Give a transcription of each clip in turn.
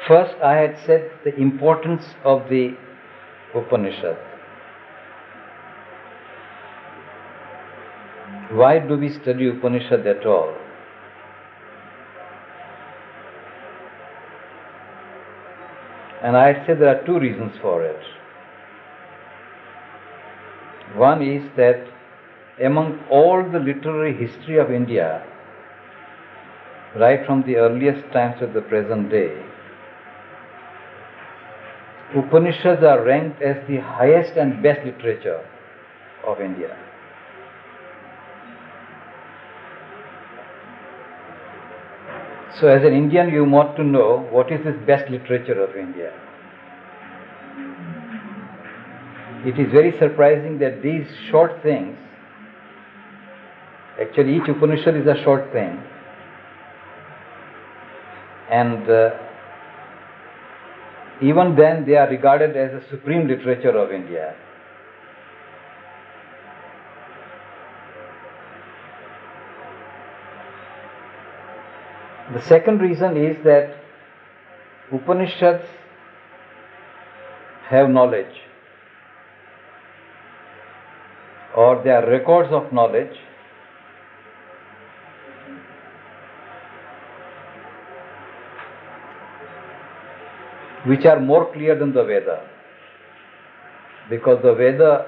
First, I had said the importance of the Upanishad. Why do we study Upanishad at all? And I had said there are two reasons for it. One is that among all the literary history of India, right from the earliest times to the present day, Upanishads are ranked as the highest and best literature of India. So as an Indian, you want to know what is this best literature of India. It is very surprising that these short things, actually each Upanishad is a short thing, and even then they are regarded as the supreme literature of India. The second reason is that Upanishads have knowledge, or they are records of knowledge which are more clear than the Veda, because the Veda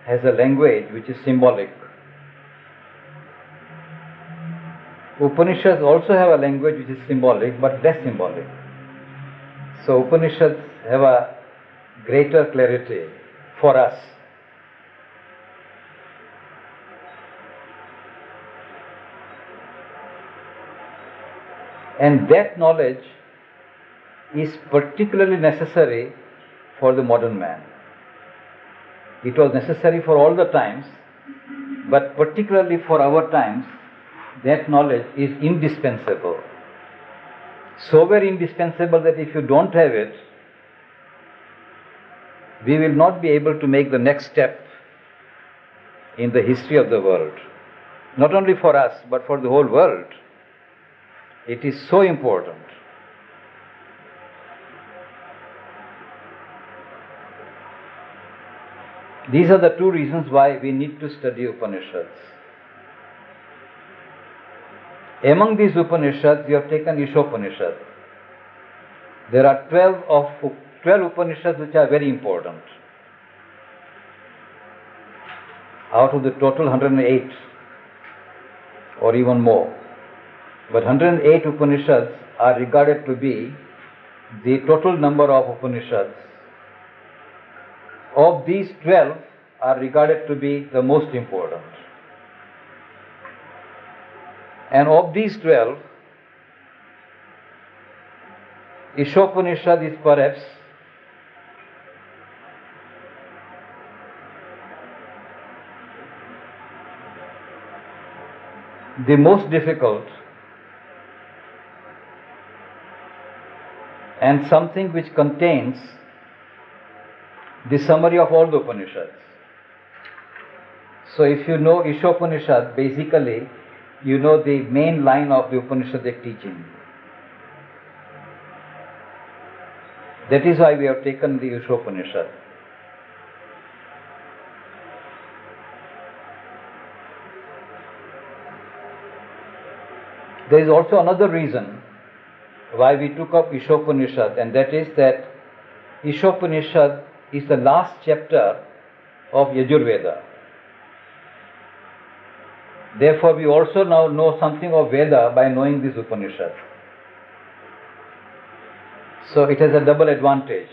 has a language which is symbolic. Upanishads also have a language which is symbolic but less symbolic. So Upanishads have a greater clarity for us. And that knowledge is particularly necessary for the modern man. It was necessary for all the times, but particularly for our times, that knowledge is indispensable. So very indispensable that if you don't have it, we will not be able to make the next step in the history of the world. Not only for us, but for the whole world. It is so important. These are the two reasons why we need to study Upanishads. Among these Upanishads, we have taken Isha Upanishad. There are 12 Upanishads which are very important. Out of the total 108, or even more. But 108 Upanishads are regarded to be the total number of Upanishads. Of these, 12 are regarded to be the most important. And of these 12, Isha Upanishad is perhaps the most difficult and something which contains the summary of all the Upanishads. So if you know Isha Upanishad, basically you know the main line of the Upanishadic teaching. That is why we have taken the Isha Upanishad. There is also another reason why we took up Isha Upanishad, and that is that Isha Upanishad is the last chapter of Yajurveda. Therefore, we also now know something of Veda by knowing this Upanishad. So it has a double advantage.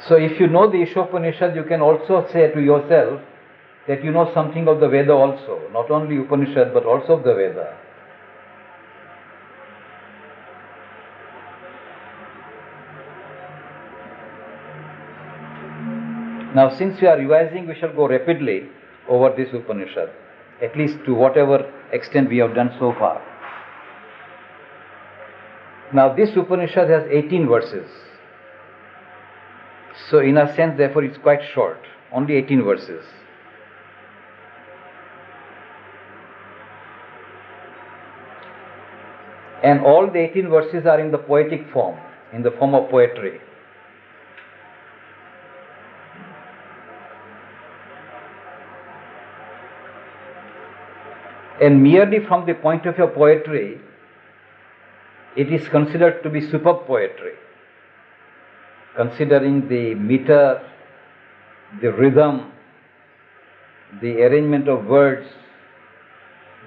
So if you know the Isha Upanishad, you can also say to yourself that you know something of the Veda also, not only Upanishad but also of the Veda. Now, since we are revising, we shall go rapidly over this Upanishad, at least to whatever extent we have done so far. Now, this Upanishad has 18 verses. So, in a sense, therefore, it's quite short, only 18 verses. And all the 18 verses are in the poetic form, in the form of poetry. And merely from the point of view of poetry, it is considered to be superb poetry, considering the meter, the rhythm, the arrangement of words,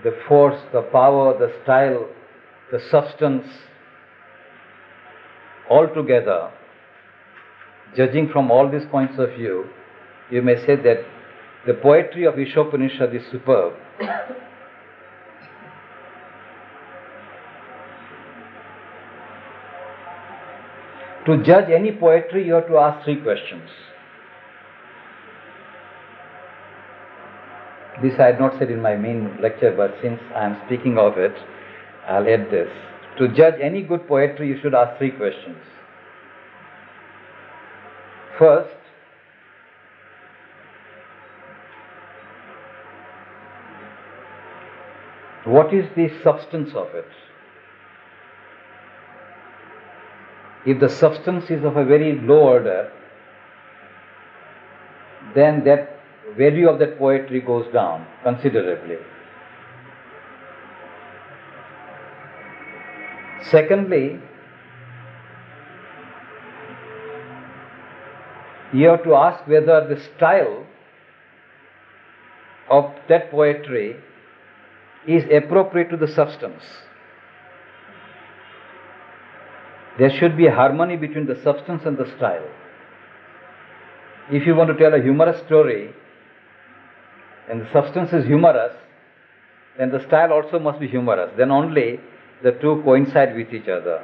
the force, the power, the style, the substance, all together. Judging from all these points of view, you may say that the poetry of Isha Upanishad is superb. To judge any poetry, you have to ask 3 questions. This I had not said in my main lecture, but since I am speaking of it, I'll add this. To judge any good poetry, you should ask 3 questions. First, what is the substance of it? If the substance is of a very low order, then that value of that poetry goes down considerably. Secondly, you have to ask whether the style of that poetry is appropriate to the substance. There should be a harmony between the substance and the style. If you want to tell a humorous story and the substance is humorous, then the style also must be humorous. Then only the two coincide with each other.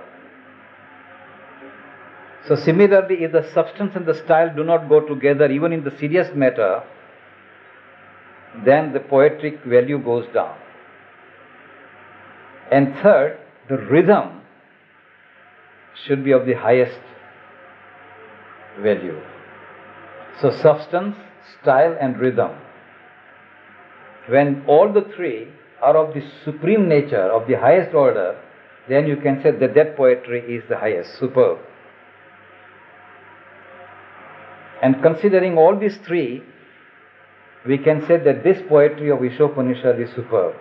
So similarly, if the substance and the style do not go together even in the serious matter, then the poetic value goes down. And third, the rhythm should be of the highest value. So substance, style and rhythm. When all the 3 are of the supreme nature, of the highest order, then you can say that that poetry is the highest, superb. And considering all these 3, we can say that this poetry of Isha Upanishad is superb.